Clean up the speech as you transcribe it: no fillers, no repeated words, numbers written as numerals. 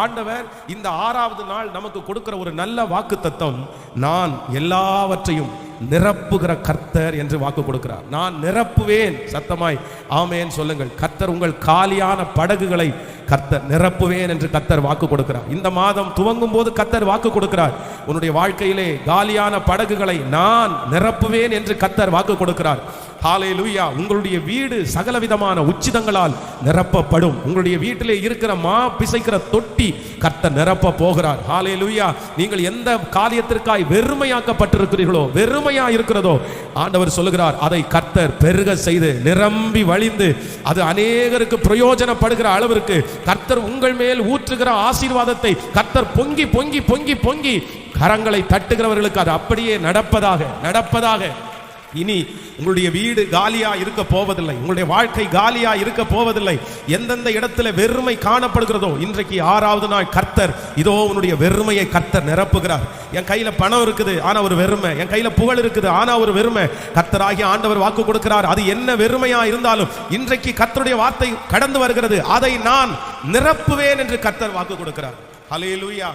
ஆண்டவர் இந்த 6வது நாள் நமக்கு கொடுக்கிற ஒரு நல்ல வாக்குத்தத்தம், நான் எல்லாவற்றையும் நிரப்புகிற கர்த்தர் என்று வாக்கு கொடுக்கிறார். நான் நிரப்புவேன். சத்தமாய் ஆமென் சொல்லுங்கள். கர்த்தர் உங்கள் காலியான படகுகளை கர்த்தர் நிரப்புவேன் என்று கர்த்தர் வாக்கு கொடுக்கிறார். இந்த மாதம் துவங்கும் போது கர்த்தர் வாக்கு கொடுக்கிறார். உன்னுடைய வாழ்க்கையிலே காலியான படகுகளை நான் நிரப்புவேன் என்று கர்த்தர் வாக்கு கொடுக்கிறார். ஹல்லேலூயா. உங்களுடைய வீடு சகலவிதமான உச்சிதங்களால் நிரப்பப்படும். உங்களுடைய வீட்டிலே இருக்கிற மா பிசைக்கிற தொட்டி கர்த்தர் நிரப்ப போகிறார். ஹல்லேலூயா. நீங்கள் எந்த காரியத்திற்காய் வெறுமையாக்கப்பட்டிருக்கிறீர்களோ, வெறுமையா இருக்கிறதோ, ஆண்டவர் சொல்லுகிறார் அதை கர்த்தர் பெருக செய்து நிரம்பி வழிந்து அது அநேகருக்கு பிரயோஜனப்படுகிற அளவிற்கு கர்த்தர் உங்கள் மேல் ஊற்றுகிற ஆசீர்வாதத்தை கர்த்தர் பொங்கி பொங்கி பொங்கி பொங்கி கரங்களை தட்டுகிறவர்களுக்கு அது அப்படியே நடப்பதாக. இனி உங்களுடைய வீடு காலியா இருக்க போவதில்லை. உங்களுடைய வாழ்க்கை காலியா இருக்க போவதில்லை. எந்தெந்த இடத்துல வெறுமை காணப்படுகிறதோ, இன்றைக்கு 6வது நாள் கர்த்தர் இதோ உன்னுடைய வெறுமையை கர்த்தர் நிரப்புகிறார். என் கையில பணம் இருக்குது ஆனா ஒரு வெறுமை, என் கையில புகழ் இருக்குது ஆனா ஒரு வெறுமை. கர்த்தராகிய ஆண்டவர் வாக்கு கொடுக்கிறார், அது என்ன வெறுமையா இருந்தாலும் இன்றைக்கு கர்த்தருடைய வார்த்தை கடந்து வருகிறது, அதை நான் நிரப்புவேன் என்று கர்த்தர் வாக்கு கொடுக்கிறார். ஹல்லேலூயா.